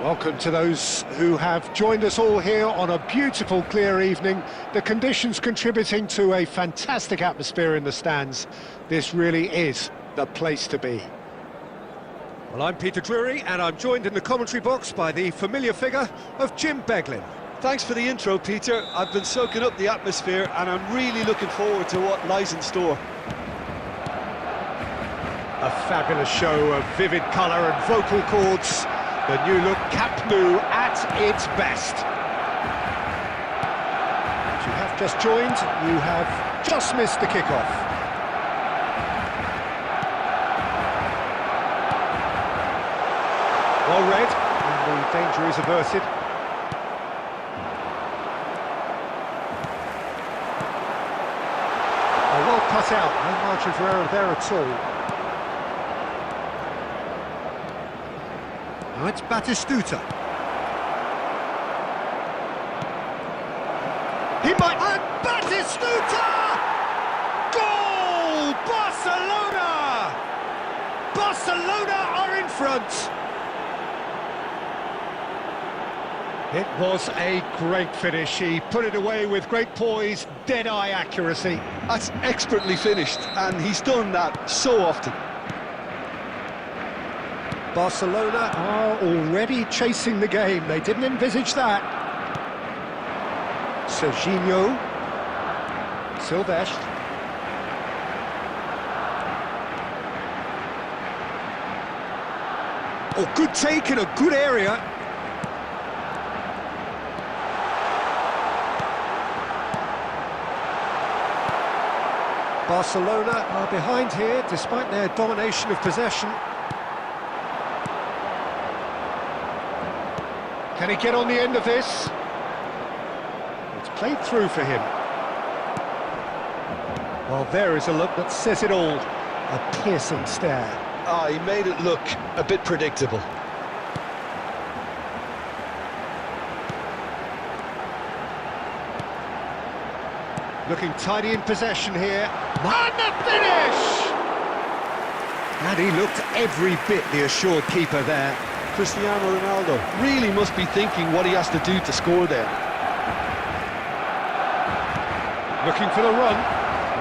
Welcome to those who have joined us all here on a beautiful, clear evening. The conditions contributing to a fantastic atmosphere in the stands. This really is the place to be. Well, I'm Peter Drury, and I'm joined in the commentary box by the familiar figure of Jim Beglin. Thanks for the intro, Peter. I've been soaking up the atmosphere, and I'm really looking forward to what lies in store. A fabulous show of vivid colour and vocal cords. The new look Camp Nou at its best. If you have just joined, you have just missed the kickoff. Well read, and the danger is averted. Oh, well cut out, no margin for error there at all. Now it's Batistuta. He might... And Batistuta! Goal! Barcelona! Barcelona are in front. It was a great finish. He put it away with great poise, dead-eye accuracy. That's expertly finished, and he's done that so often. Barcelona are already chasing the game. They didn't envisage that. Serginho. Silvestre. Oh, good take in a good area. Barcelona are behind here, despite their domination of possession. Can he get on the end of this? It's played through for him. Well, there is a look that says it all. A piercing stare. Ah, he made it look a bit predictable. Looking tidy in possession here. And the finish! And he looked every bit the assured keeper there. Cristiano Ronaldo really must be thinking what he has to do to score there. Looking for the run.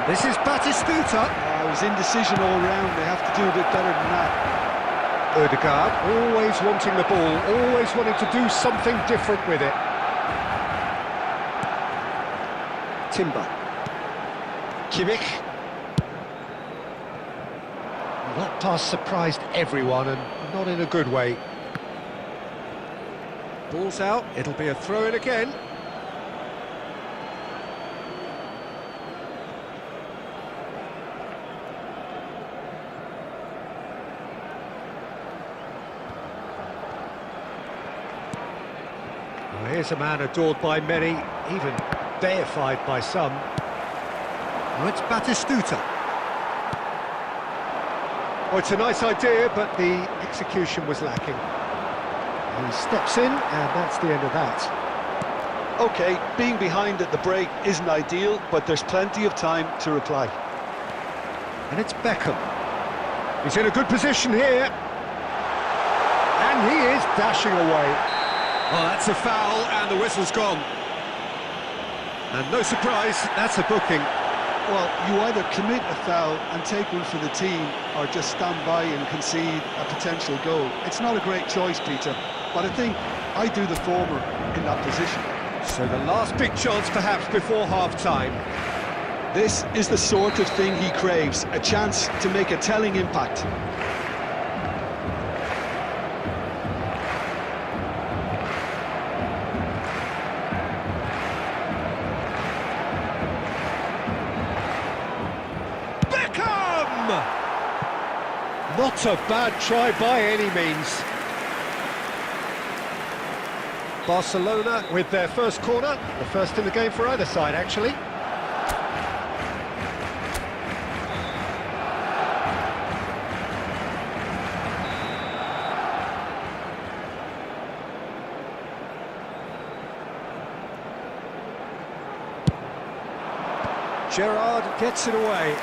This is Batistuta. It was indecision all round. They have to do a bit better than that. Odegaard, always wanting the ball, always wanting to do something different with it. Timber. Kimmich. That pass surprised everyone, and not in a good way. Ball's out, it'll be a throw-in again. Well, here's a man adored by many, even deified by some. Now it's Batistuta. Oh, it's a nice idea, but the execution was lacking. He steps in, and that's the end of that. OK, being behind at the break isn't ideal, but there's plenty of time to reply. And it's Beckham. He's in a good position here. And he is dashing away. Well, that's a foul, and the whistle's gone. And no surprise, that's a booking. Well, you either commit a foul and take one for the team, or just stand by and concede a potential goal. It's not a great choice, Peter, but I think I do the former in that position. So the last big chance perhaps before half-time. This is the sort of thing he craves, a chance to make a telling impact. Not a bad try by any means. Barcelona with their first corner, the first in the game for either side, actually. Gerrard gets it away.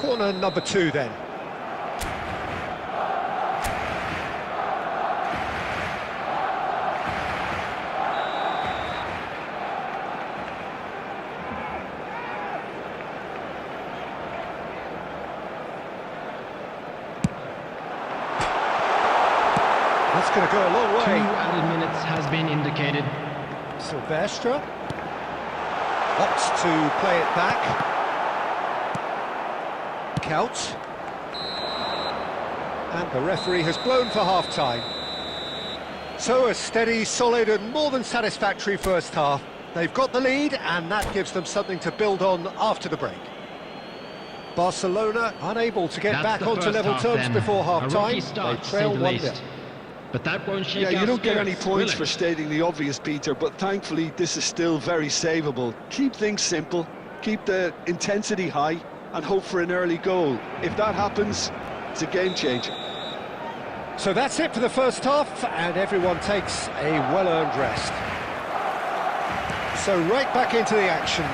Corner number 2 then. That's going to go a long way. 2 added minutes has been indicated. Silvestre opts to play it back. Couch. And the referee has blown for half-time. So a steady, solid and more than satisfactory first half. They've got the lead and that gives them something to build on after the break. Barcelona unable to get back onto level terms before half-time. They trail 1-0. But that won't shake Yeah, you don't get any spirits, points will for it? stating the obvious, Peter, but thankfully this is still very savable. Keep things simple, keep the intensity high, and hope for an early goal. If that happens, it's a game changer. So that's it for the first half, and everyone takes a well-earned rest. So right back into the action.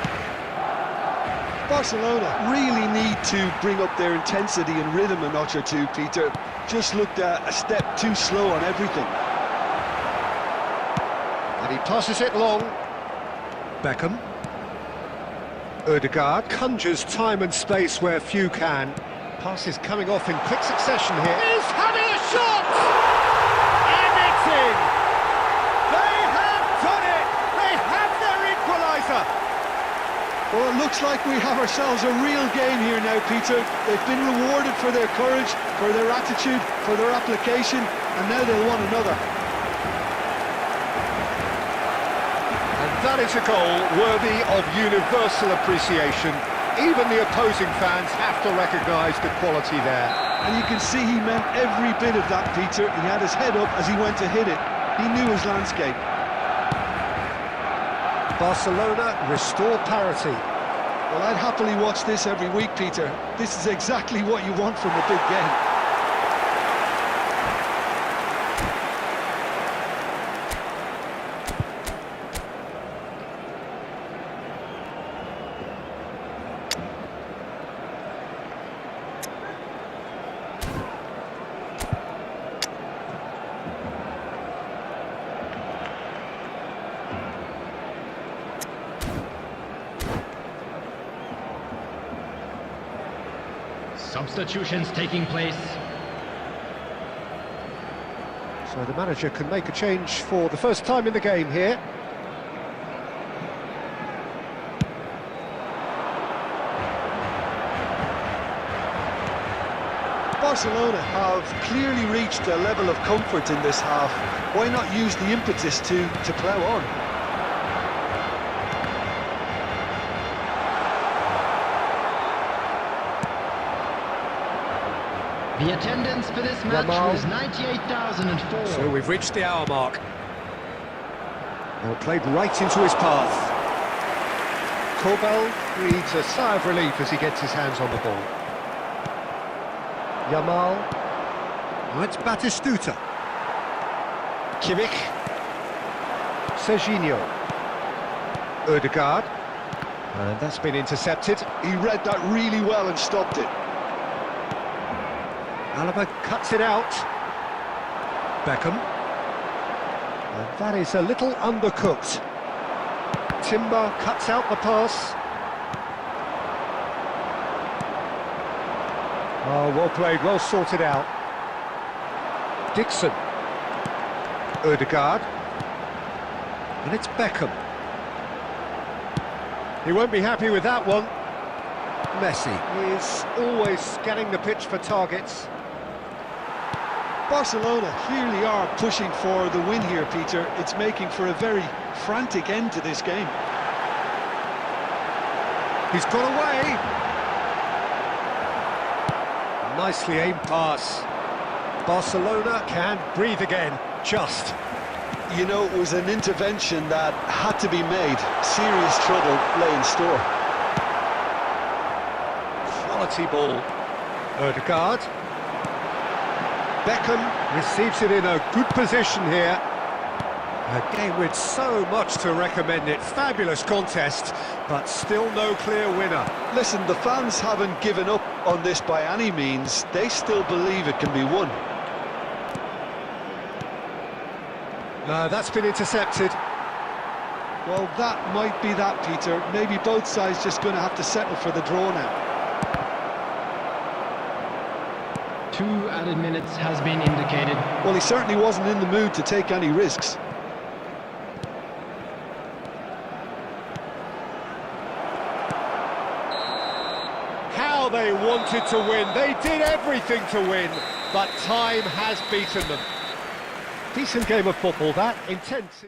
Barcelona really need to bring up their intensity and rhythm a notch or two, Peter. Just looked a step too slow on everything. And he passes it long. Beckham. Ødegaard conjures time and space where few can. Pass is coming off in quick succession here. He's having a shot! And it's in! They have done it! They have their equaliser! Well, it looks like we have ourselves a real game here now, Peter. They've been rewarded for their courage, for their attitude, for their application, and now they'll want another. And that is a goal worthy of universal appreciation. Even the opposing fans have to recognise the quality there. And you can see he meant every bit of that, Peter. He had his head up as he went to hit it. He knew his landscape. Barcelona restore parity. Well, I'd happily watch this every week, Peter. This is exactly what you want from a big game. Substitutions taking place. So the manager can make a change for the first time in the game here. Barcelona have clearly reached a level of comfort in this half. Why not use the impetus to plough on? The attendance for this match Yamal. was 98,004. So we've reached the hour mark. Well, played right into his path. Korbel breathes a sigh of relief as he gets his hands on the ball. Yamal. Oh, it's Batistuta. Kimmich. Serginho. Ødegaard. And that's been intercepted. He read that really well and stopped it. Alaba cuts it out. Beckham. And that is a little undercooked. Timber cuts out the pass. Oh, well played, well sorted out. Dixon. Ødegaard. And it's Beckham. He won't be happy with that one. Messi is always scanning the pitch for targets. Barcelona clearly are pushing for the win here, Peter. It's making for a very frantic end to this game. He's got away. Nicely aimed pass. Barcelona can breathe again, just. You know, it was an intervention that had to be made. Serious trouble lay in store. Quality ball. Ødegaard. Beckham receives it in a good position here. A game with so much to recommend it. Fabulous contest, but still no clear winner. Listen, the fans haven't given up on this by any means. They still believe it can be won. That's been intercepted. Well, that might be that, Peter. Maybe both sides just going to have to settle for the draw now. 2 added minutes has been indicated. Well, he certainly wasn't in the mood to take any risks. How they wanted to win. They did everything to win, but time has beaten them. Decent game of football, that. Intense.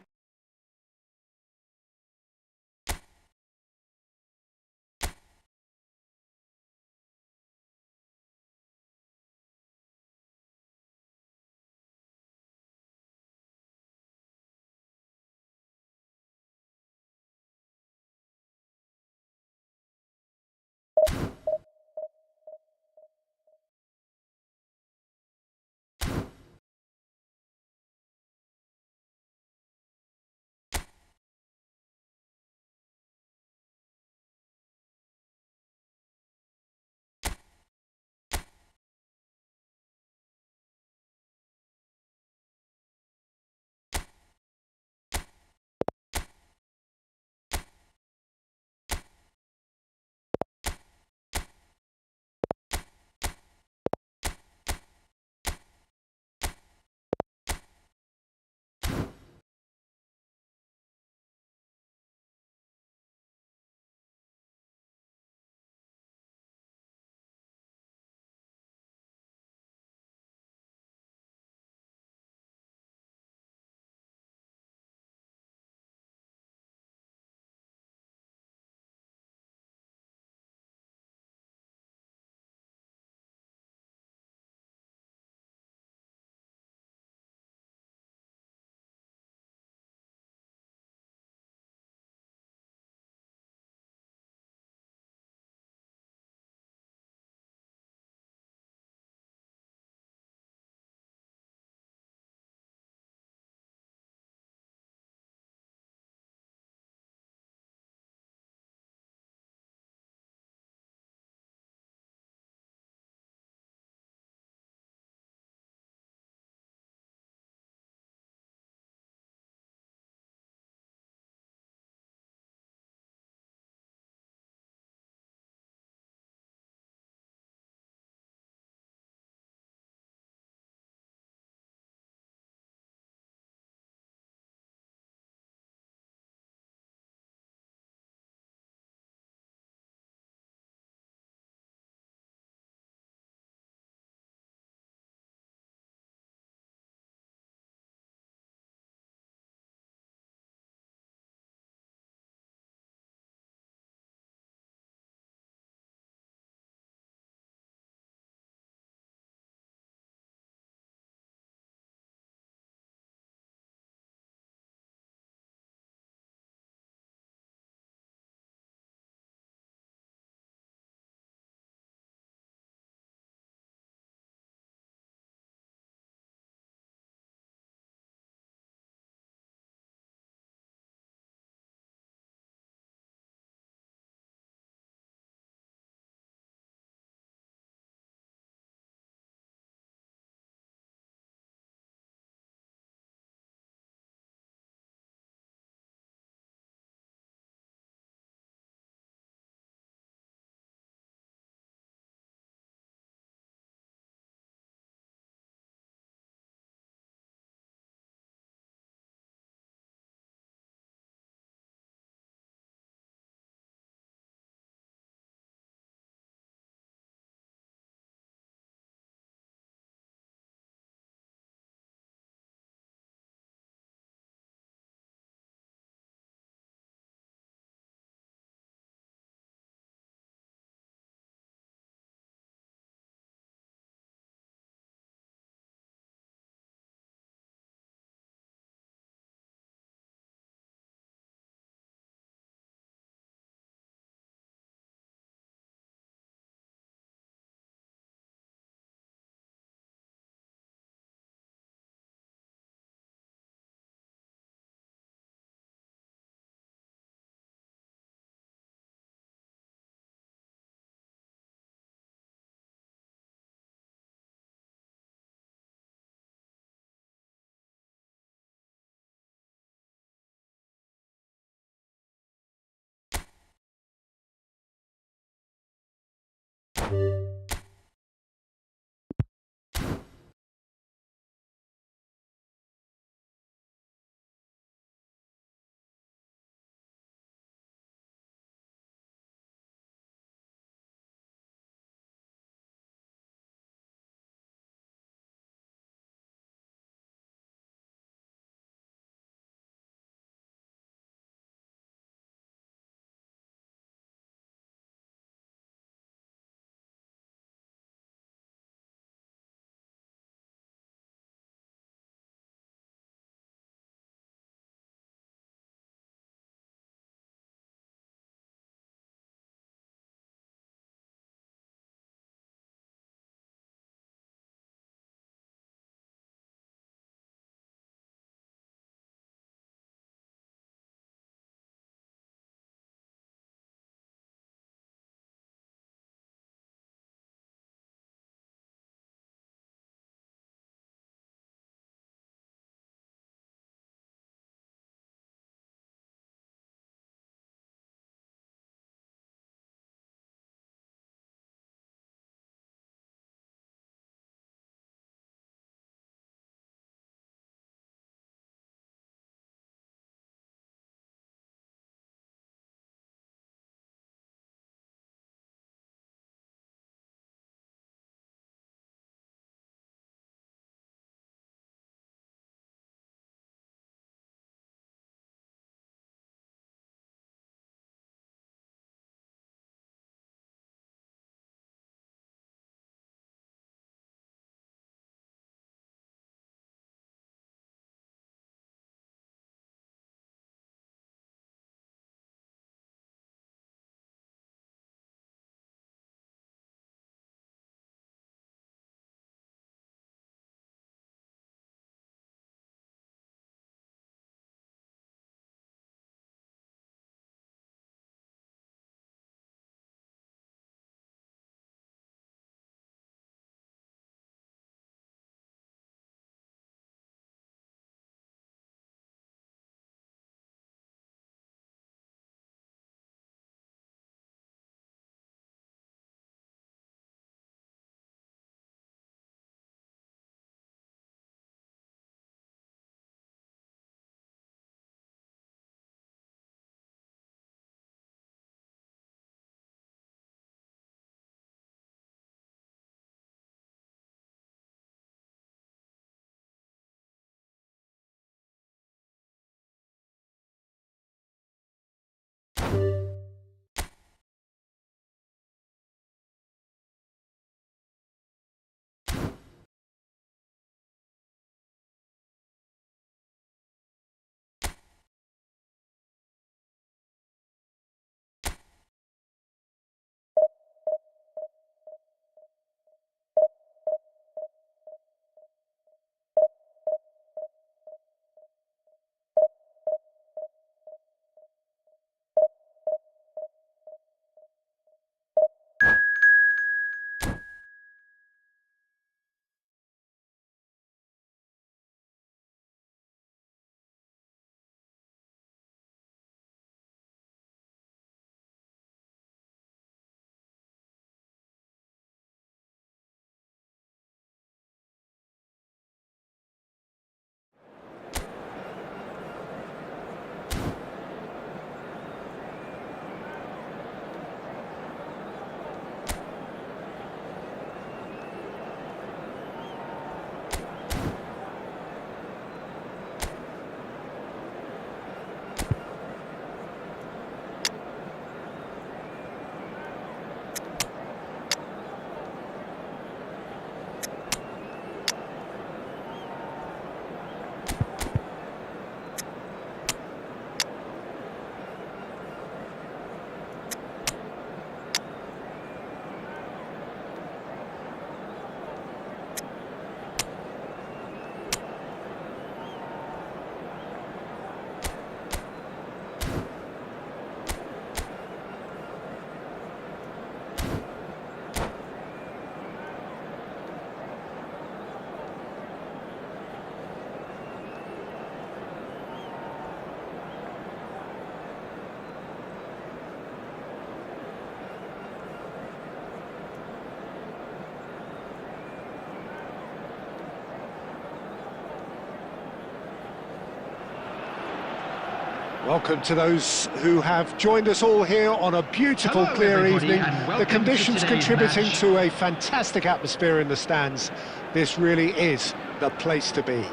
Welcome to those who have joined us all here on a beautiful, Hello, clear everybody, evening. and The welcome conditions to today's contributing match. to a fantastic atmosphere in the stands. This really is the place to be.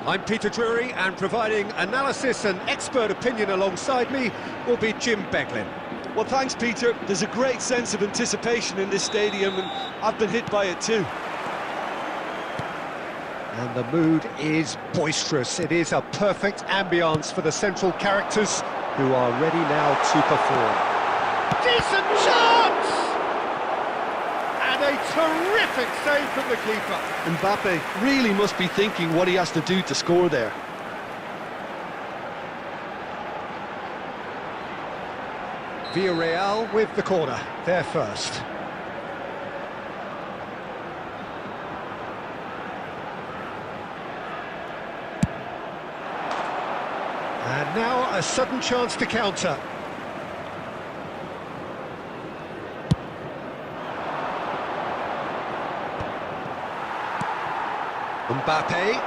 I'm Peter Drury, and providing analysis and expert opinion alongside me will be Jim Beglin. Well, thanks, Peter. There's a great sense of anticipation in this stadium, and I've been hit by it too. And the mood is boisterous. It is a perfect ambience for the central characters who are ready now to perform. Decent chance! And a terrific save from the keeper. Mbappe really must be thinking what he has to do to score there. Villarreal with the corner, there first. And now a sudden chance to counter. Mbappe.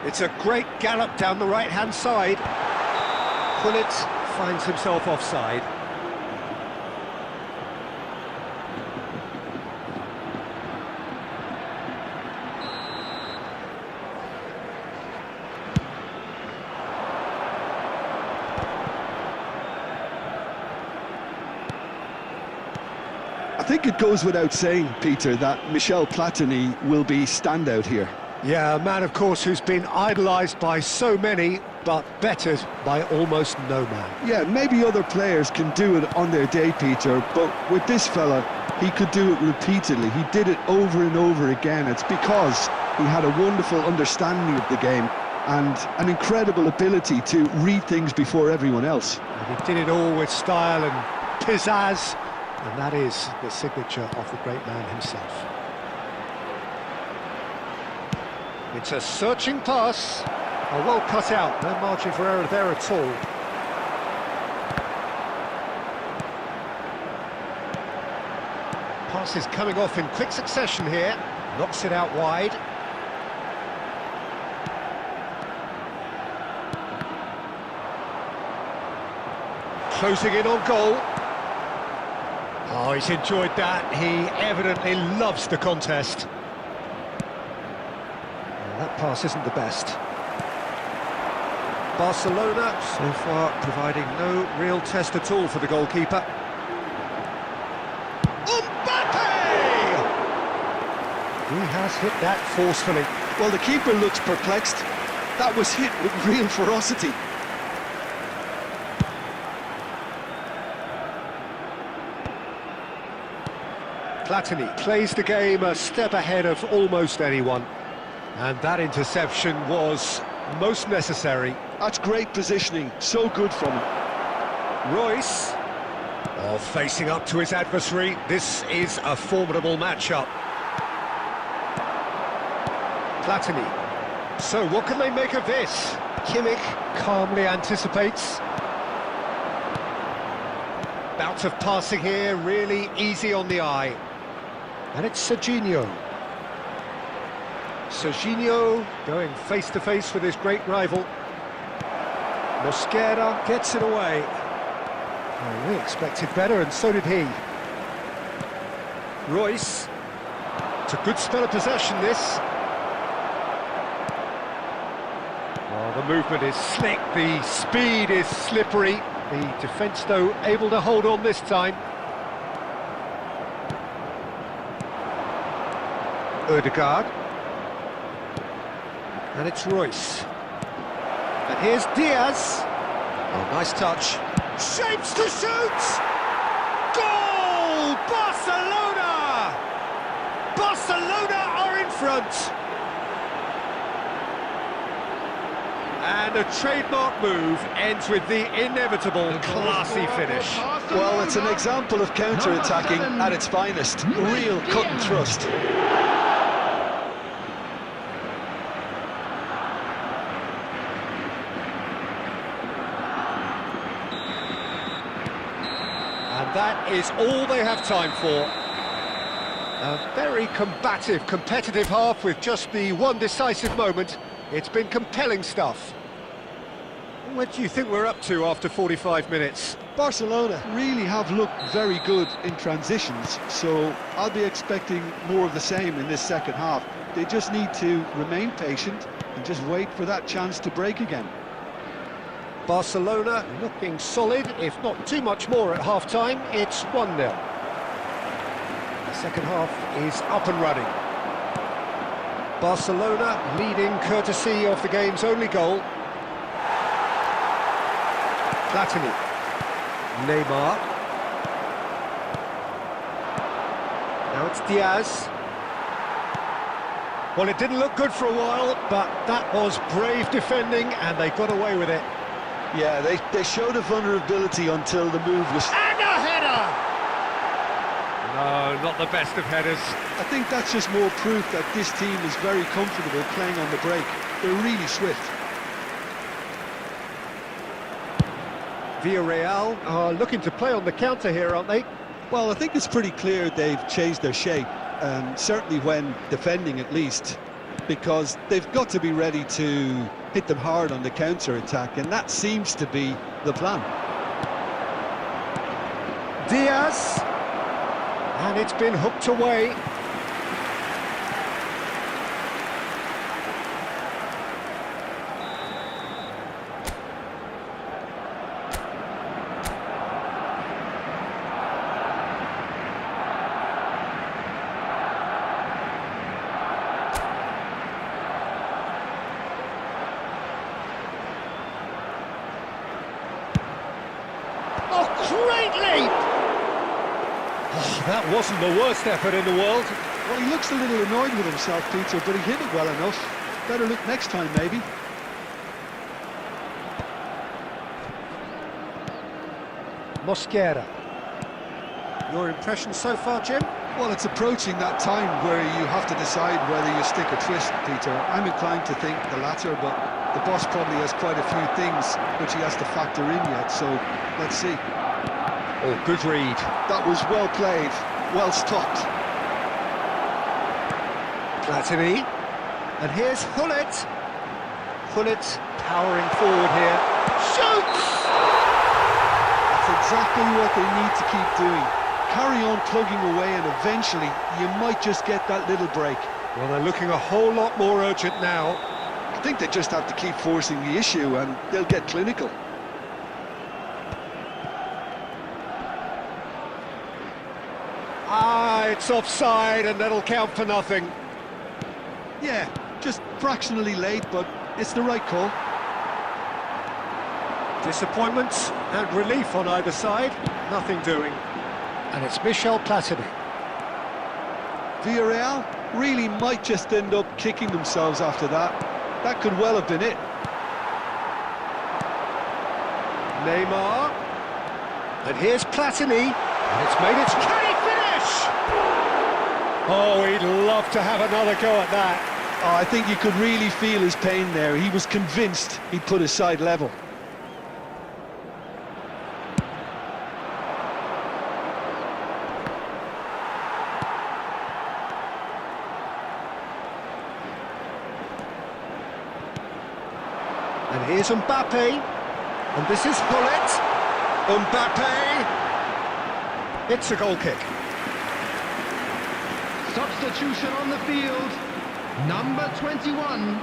It's a great gallop down the right-hand side. Gullit finds himself offside. I think it goes without saying, Peter, that Michel Platini will be standout here. Yeah, a man, of course, who's been idolised by so many, but bettered by almost no man. Yeah, maybe other players can do it on their day, Peter, but with this fella, he could do it repeatedly. He did it over and over again. It's because he had a wonderful understanding of the game and an incredible ability to read things before everyone else. And he did it all with style and pizzazz, and that is the signature of the great man himself. It's a searching pass. Oh, well cut out, no margin for error there at all. Pass is coming off in quick succession here. Knocks it out wide. Closing in on goal. Oh, he's enjoyed that. He evidently loves the contest. Well, that pass isn't the best. Barcelona, so far, providing no real test at all for the goalkeeper. Mbappe! He has hit that forcefully. Well, the keeper looks perplexed. That was hit with real ferocity. Platini plays the game a step ahead of almost anyone. And that interception was most necessary. That's great positioning, so good from him. Royce, oh, facing up to his adversary. This is a formidable matchup. Platini. So what can they make of this? Kimmich calmly anticipates. Bout of passing here, really easy on the eye. And it's Serginho. Serginho going face-to-face with his great rival. Mosquera gets it away. Oh, we expected better, and so did he. Royce. It's a good spell of possession, this. Oh, the movement is slick, the speed is slippery. The defence, though, able to hold on this time. Odegaard. And it's Royce. And here's Diaz. Oh, nice touch. Shapes to shoot! Goal! Barcelona! Barcelona are in front. And a trademark move ends with the inevitable classy finish. Well, it's an example of counter-attacking at its finest. Real cut and thrust. And that is all they have time for. A very combative, competitive half with just the one decisive moment. It's been compelling stuff. What do you think we're up to after 45 minutes? Barcelona really have looked very good in transitions, so I'll be expecting more of the same in this second half. They just need to remain patient and just wait for that chance to break again. Barcelona looking solid, if not too much more at half-time. It's 1-0. The second half is up and running. Barcelona leading courtesy of the game's only goal. Platini. Neymar. Now it's Diaz. Well, it didn't look good for a while, but that was brave defending, and they got away with it. Yeah, they showed a vulnerability until the move was... And a header! No, not the best of headers. I think that's just more proof that this team is very comfortable playing on the break. They're really swift. Villarreal are looking to play on the counter here, aren't they? Well, I think it's pretty clear they've changed their shape, certainly when defending at least, because they've got to be ready to hit them hard on the counter-attack, and that seems to be the plan. Diaz, and it's been hooked away. Oh, great leap! Oh, that wasn't the worst effort in the world. Well, he looks a little annoyed with himself, Peter, but he hit it well enough. Better look next time, maybe. Mosquera. Your impression so far, Jim? Well, it's approaching that time where you have to decide whether you stick or twist, Peter. I'm inclined to think the latter, but the boss probably has quite a few things which he has to factor in yet, so let's see. Oh, good read. That was well played, well stopped. Platini. And here's Hullet. Hullet powering forward here. Shoots! That's exactly what they need to keep doing. Carry on plugging away, and eventually you might just get that little break. Well, they're looking a whole lot more urgent now. I think they just have to keep forcing the issue and they'll get clinical. Ah, it's offside, and that'll count for nothing. Yeah, just fractionally late, but it's the right call. Disappointment and relief on either side. Nothing doing. And it's Michel Platini. Villarreal really might just end up kicking themselves after that. That could well have been it. Neymar. And here's Platini. And it's made its... Can he finish? Oh, he'd love to have another go at that. Oh, I think you could really feel his pain there. He was convinced he'd put his side level. And here's Mbappe. And this is Hullet. Mbappe. It's a goal kick. Substitution on the field. Number 21.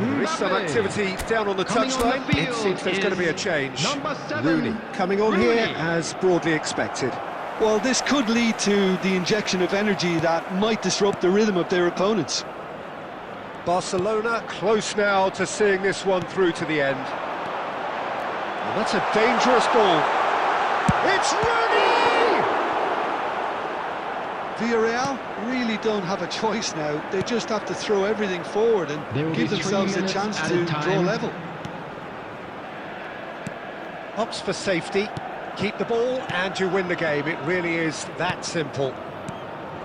There is some Mbappe. activity down on the Coming on the touchline. It field seems there's going to be a is change. number 7. Rooney coming on Rooney. here as broadly expected. Well, this could lead to the injection of energy that might disrupt the rhythm of their opponents. Barcelona close now to seeing this one through to the end. And that's a dangerous ball. It's Rooney! Villarreal really don't have a choice now. They just have to throw everything forward There and will give be 3 themselves a minutes chance to added draw time. level. Opts for safety. Keep the ball and you win the game. It really is that simple.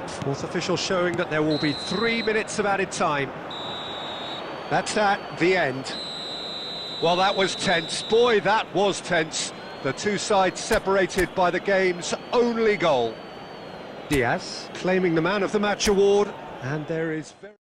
Fourth official showing that there will be 3 minutes of added time. That's the end. Well, that was tense. Boy, that was tense. The two sides separated by the game's only goal. Diaz claiming the Man of the Match award, and there is very...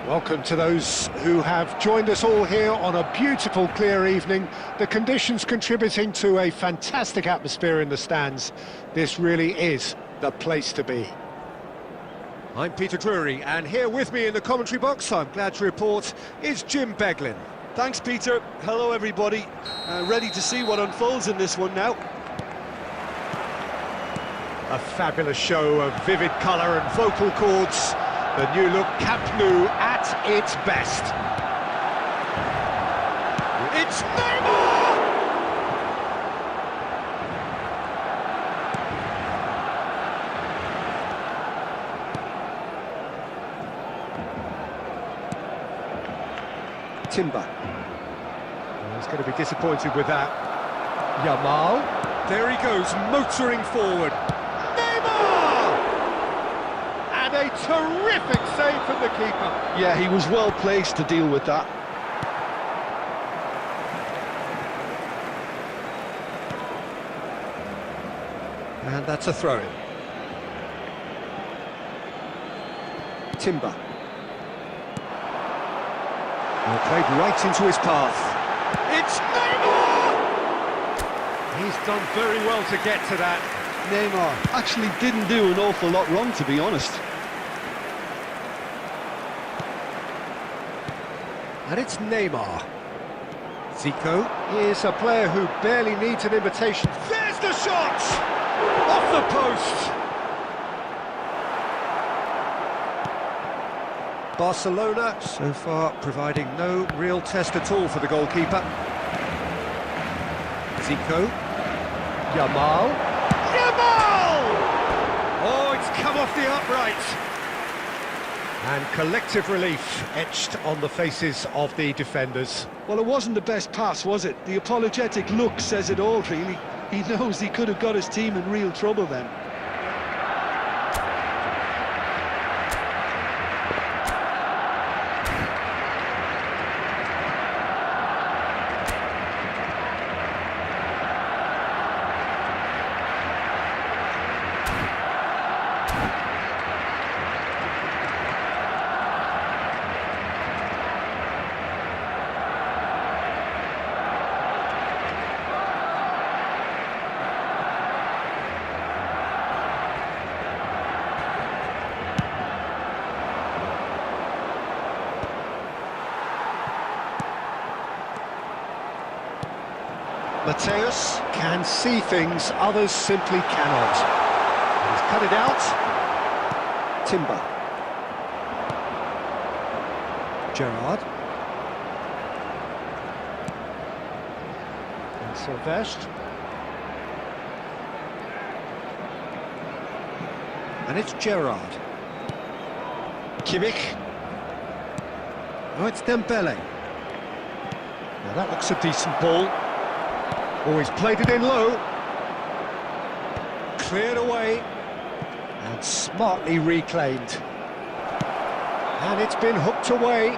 Welcome to those who have joined us all here on a beautiful, clear evening. The conditions contributing to a fantastic atmosphere in the stands. This really is the place to be. I'm Peter Drury, and here with me in the commentary box, I'm glad to report, is Jim Beglin. Thanks, Peter. Hello, everybody. Ready to see what unfolds in this one now. A fabulous show of vivid colour and vocal cords. The new look Camp Nou at its best. It's Neymar! Timber. He's going to be disappointed with that. Yamal. There he goes, motoring forward. A terrific save from the keeper. Yeah, he was well placed to deal with that. And that's a throw-in. Timber. Well, played right into his path. It's Neymar! He's done very well to get to that. Neymar actually didn't do an awful lot wrong, to be honest. And it's Neymar. Zico is a player who barely needs an invitation. There's the shot! Off the post! Barcelona, so far, providing no real test at all for the goalkeeper. Zico. Yamal. Yamal! Oh, it's come off the upright. And collective relief etched on the faces of the defenders. Well, it wasn't the best pass, was it? The apologetic look says it all, really. He knows he could have got his team in real trouble then. Mateus can see things others simply cannot. He's cut it out. Timber. Gerrard. And Sylvestre. And it's Gerrard. Kimmich. Oh, it's Dembele. Now that looks a decent ball. Oh, he's played it in low. Cleared away. And smartly reclaimed. And it's been hooked away.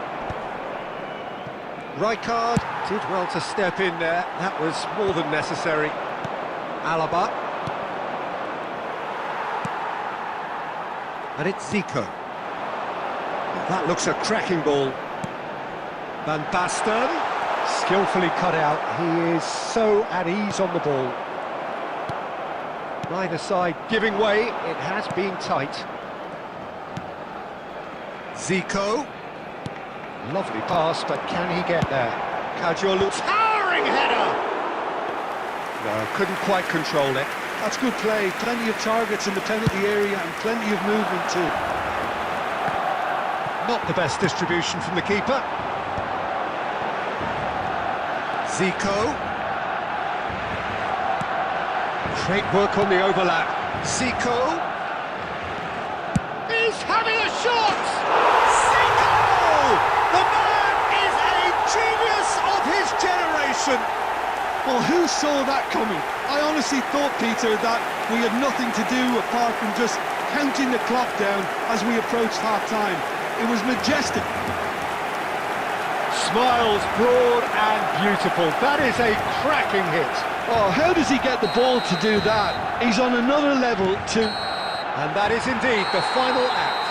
Rijkaard did well to step in there. That was more than necessary. Alaba. And it's Zico. Well, that looks a cracking ball. Van Basten. Skillfully cut out. He is so at ease on the ball. Neither side giving way. It has been tight. Zico. Lovely pass, but can he get there? Cadiolu. Towering header! No, couldn't quite control it. That's good play. Plenty of targets in the penalty area and plenty of movement too. Not the best distribution from the keeper. Zico. Great work on the overlap. Zico. He's having a shot! Zico! The man is a genius of his generation! Well, who saw that coming? I honestly thought, Peter, that we had nothing to do apart from just counting the clock down as we approached half-time. It was majestic. Smiles broad and beautiful. That is a cracking hit. Oh, how does he get the ball to do that? He's on another level too. And that is indeed the final act.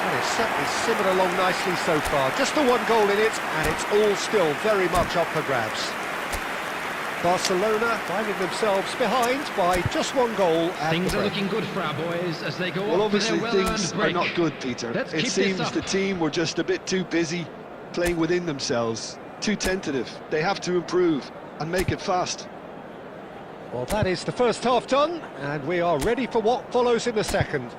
Well, it's certainly simmered along nicely so far. Just the one goal in it, and it's all still very much up for grabs. Barcelona finding themselves behind by just one goal at Things the are break. looking good for our boys as they go Well, up for obviously their things well-earned are break. not good, Peter. Let's It keep this seems up. the team were just a bit too busy playing within themselves, too tentative. They have to improve and make it fast. Well, that is the first half done, and we are ready for what follows in the second.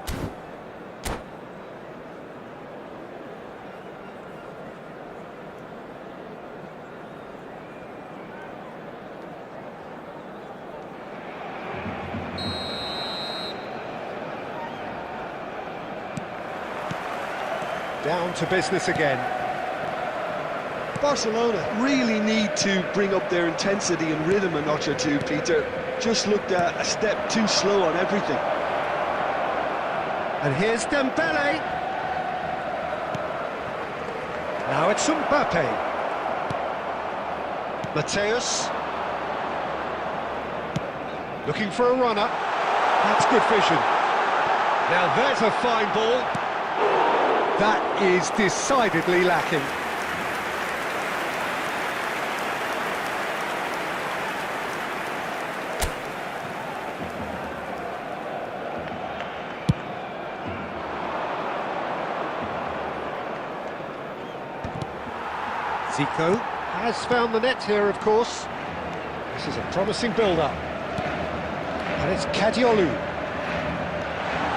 Down to business again. Barcelona really need to bring up their intensity and rhythm a notch or two, Peter. Just looked a step too slow on everything. And here's Dembele. Now it's Mbappe. Mateus. Looking for a runner. That's good vision. Now there's a fine ball. That is decidedly lacking. Zico has found the net here, of course. This is a promising build-up. And it's Cadiolu.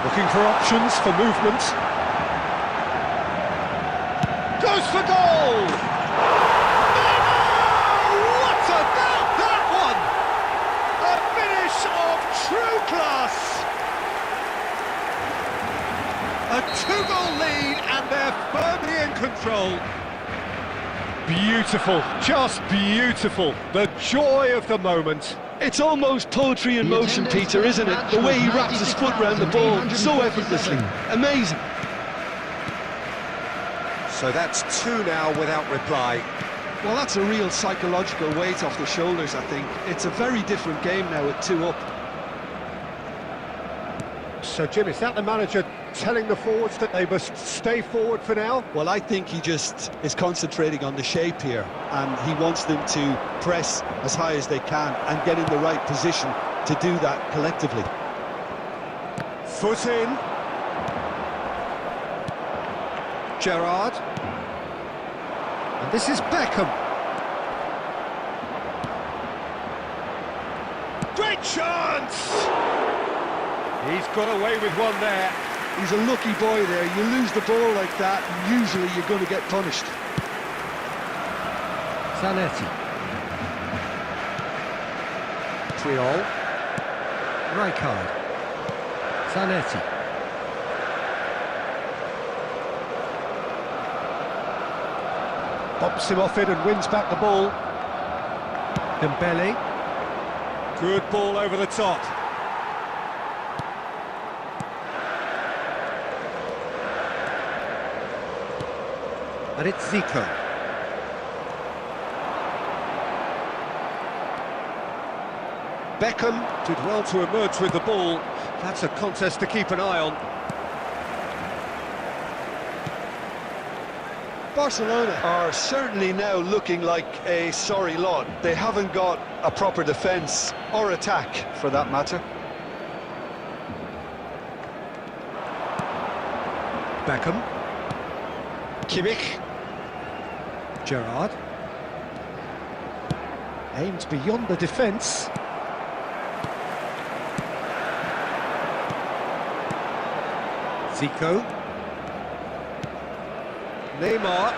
Looking for options for movement. Goes for goal! Oh, what about that one? A finish of true class! A two-goal lead control. Beautiful, just beautiful. The joy of the moment. It's almost poetry in motion, Peter, isn't it? The way he wraps his foot round the ball so effortlessly. Amazing. So that's two now without reply. Well, that's a real psychological weight off the shoulders, I think. It's a very different game now at 2 up. So, Jim, is that the manager telling the forwards that they must stay forward for now? Well, I think he just is concentrating on the shape here, and he wants them to press as high as they can and get in the right position to do that collectively. Foot in. Gerrard. And this is Beckham. Great chance! He's got away with one there. He's a lucky boy there. You lose the ball like that, and usually you're going to get punished. Zanetti. Triol. Rijkaard. Zanetti. Pops him off it and wins back the ball. Dembele. Good ball over the top. And it's Zico. Beckham did well to emerge with the ball. That's a contest to keep an eye on. Barcelona are certainly now looking like a sorry lot. They haven't got a proper defence or attack, for that matter. Beckham. Kimmich. Gerrard. Aims beyond the defence. Zico. Neymar.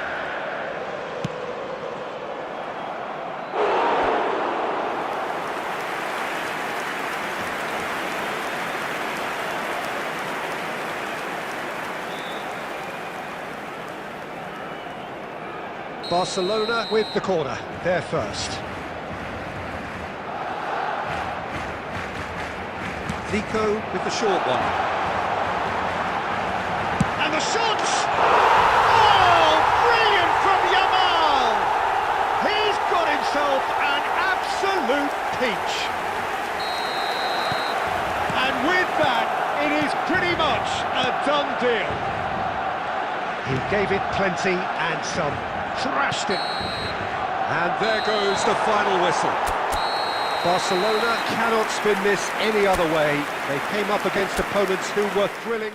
Barcelona with the corner, they're first. Zico with the short one. And the shot! Oh, brilliant from Yamal! He's got himself an absolute peach. And with that, it is pretty much a done deal. He gave it plenty and some. Thrashed it. And there goes the final whistle. Barcelona cannot spin this any other way. They came up against opponents who were thrilling.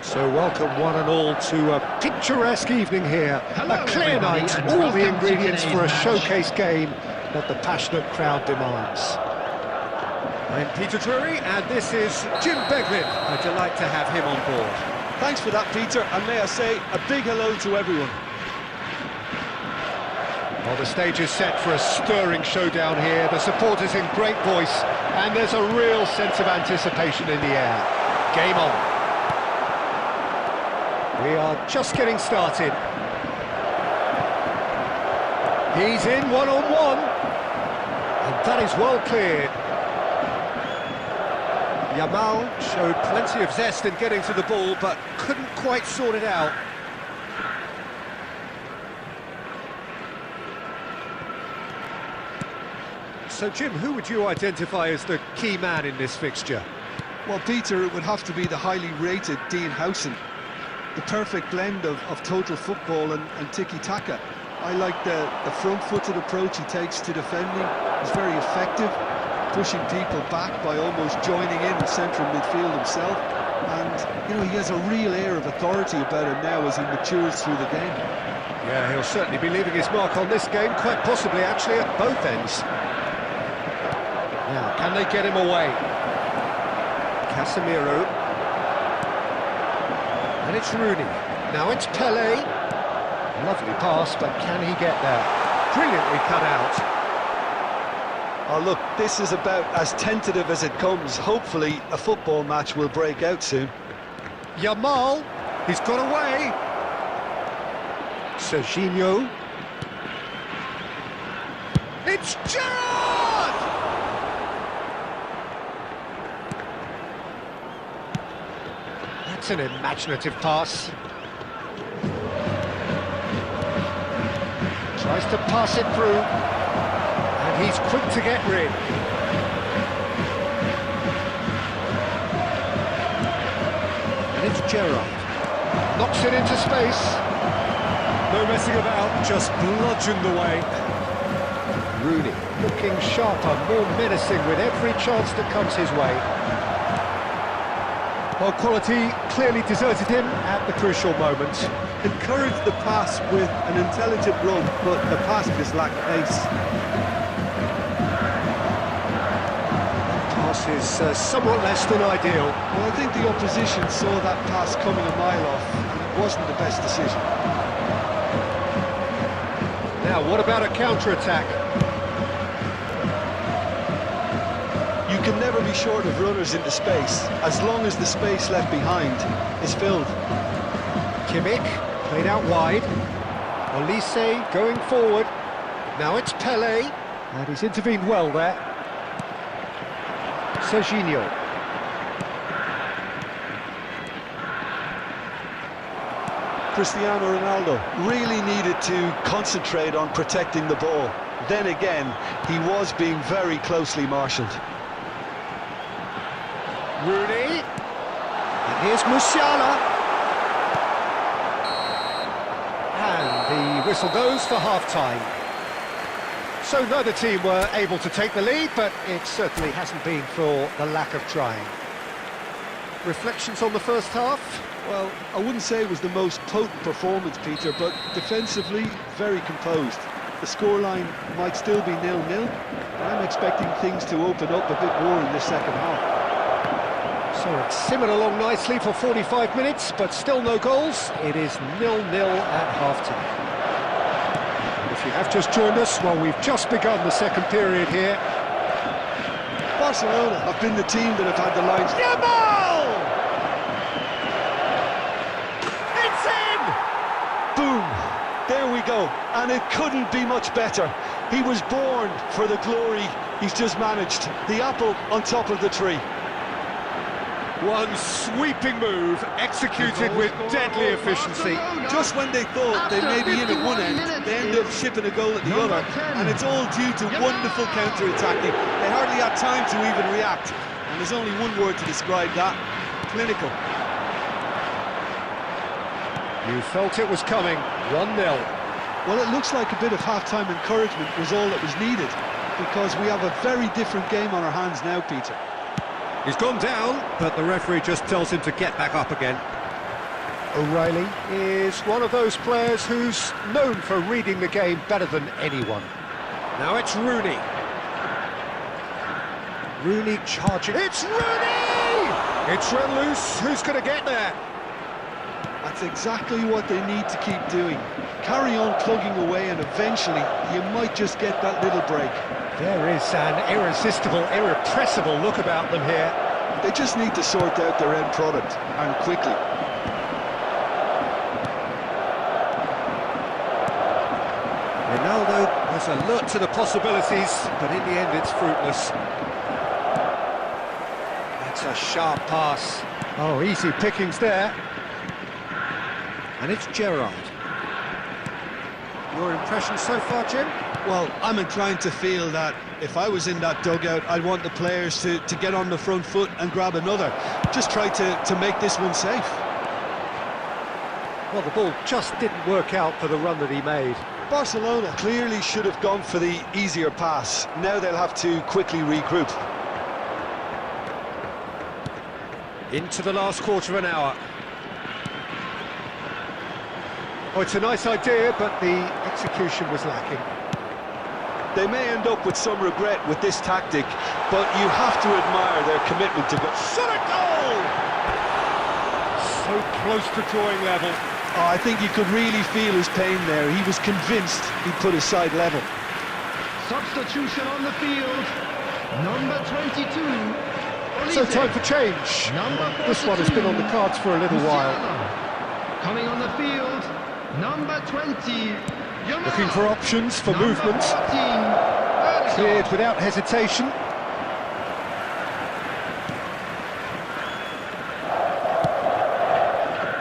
So welcome one and all to a picturesque evening here. Hello, A clear everybody, night, and all the welcome to ingredients for a today's match. showcase game that the passionate crowd demands. I'm Peter Drury, and this is Jim Beglin. A delight to have him on board. Thanks for that, Peter, and may I say a big hello to everyone. Well, the stage is set for a stirring showdown here. The supporters in great voice, and there's a real sense of anticipation in the air. Game on. We are just getting started. He's in one-on-one, and that is well cleared. Yamal showed plenty of zest in getting to the ball, but couldn't quite sort it out. So, Jim, who would you identify as the key man in this fixture? Well, Peter, it would have to be the highly rated Dean Howson. The perfect blend of total football and tiki-taka. I like the front-footed approach he takes to defending. He's very effective, pushing people back by almost joining in central midfield himself. And, you know, he has a real air of authority about him now as he matures through the game. Yeah, he'll certainly be leaving his mark on this game, quite possibly actually at both ends. Now, can they get him away? Casemiro. And it's Rooney. Now it's Pelé. Lovely pass, but can he get there? Brilliantly cut out. Oh, look, this is about as tentative as it comes. Hopefully, a football match will break out soon. Yamal, he's got away. Serginho. It's Gerrard! That's an imaginative pass. Tries to pass it through. And he's quick to get rid. And it's Gerrard. Knocks it into space. No messing about, just bludgeoned away. Rooney looking sharper, more menacing with every chance that comes his way. Well, quality clearly deserted him at the crucial moment. Encouraged the pass with an intelligent run, but the pass just lacked pace. Pass is somewhat less than ideal. Well, I think the opposition saw that pass coming a mile off, and it wasn't the best decision. Now, what about a counter-attack? You can never be short of runners into space, as long as the space left behind is filled. Kimmich, played out wide. Olise going forward. Now it's Pelé, and he's intervened well there. Serginho. Cristiano Ronaldo really needed to concentrate on protecting the ball. Then again, he was being very closely marshalled. Rooney. And here's Musiala. And the whistle goes for half-time. So neither team were able to take the lead, but it certainly hasn't been for the lack of trying. Reflections on the first half? Well, I wouldn't say it was the most potent performance, Peter, but defensively, very composed. The scoreline might still be 0-0. I'm expecting things to open up a bit more in the second half. So it's simmered along nicely for 45 minutes, but still no goals. It is 0-0 at half-time. If you have just joined us, well, we've just begun the second period here. Barcelona have been the team that have had the lines. Yamal! It's in! Boom! There we go. And it couldn't be much better. He was born for the glory he's just managed. The apple on top of the tree. One sweeping move, executed with deadly efficiency. Just when they thought they may be in at one end, they end up shipping a goal at the other, and it's all due to wonderful counter-attacking. They hardly had time to even react, and there's only one word to describe that: clinical. You felt it was coming, 1-0. Well, it looks like a bit of half-time encouragement was all that was needed, because we have a very different game on our hands now, Peter. He's gone down, but the referee just tells him to get back up again. O'Reilly is one of those players who's known for reading the game better than anyone. Now it's Rooney. Rooney charging. It's Rooney! It's run loose. Who's going to get there? That's exactly what they need to keep doing. Carry on plugging away and eventually you might just get that little break. There is an irresistible, irrepressible look about them here. They just need to sort out their end product, and quickly. Ronaldo has alert to the possibilities, but in the end it's fruitless. That's a sharp pass. Oh, easy pickings there. And it's Gerrard. Your impression so far, Jim? Well, I'm inclined to feel that if I was in that dugout, I'd want the players to get on the front foot and grab another. Just try to make this one safe. Well, the ball just didn't work out for the run that he made. Barcelona clearly should have gone for the easier pass. Now they'll have to quickly regroup. Into the last quarter of an hour. Oh, it's a nice idea, but the execution was lacking. They may end up with some regret with this tactic, but you have to admire their commitment to go. Shot a goal! So close to drawing level. Oh, I think you could really feel his pain there. He was convinced he'd put his side level. Substitution on the field. Number 22. So time for change. This one has been on the cards for a little while. Coming on the field, number 20. Looking for options for movement. Cleared without hesitation.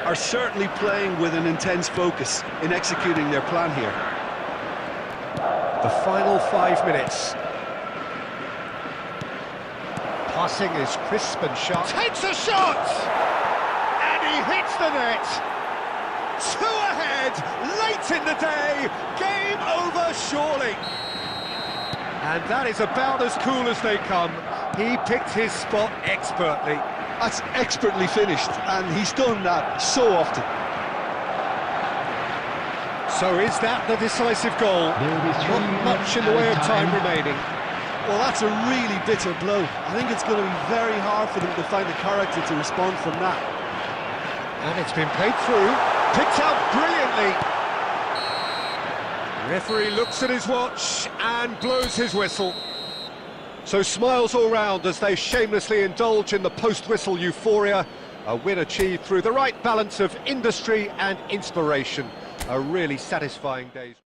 Are certainly playing with an intense focus in executing their plan here. The final 5 minutes. Passing is crisp and sharp. Takes a shot! And he hits the net! 2 ahead, late in the day, game over surely. And that is about as cool as they come. He picked his spot expertly. That's expertly finished, and he's done that so often. So is that the decisive goal? Not much in the way of time remaining. Well, that's a really bitter blow. I think it's going to be very hard for them to find the character to respond from that. And it's been played through, picked out brilliantly. Referee looks at his watch and blows his whistle. So smiles all round as they shamelessly indulge in the post-whistle euphoria. A win achieved through the right balance of industry and inspiration. A really satisfying day's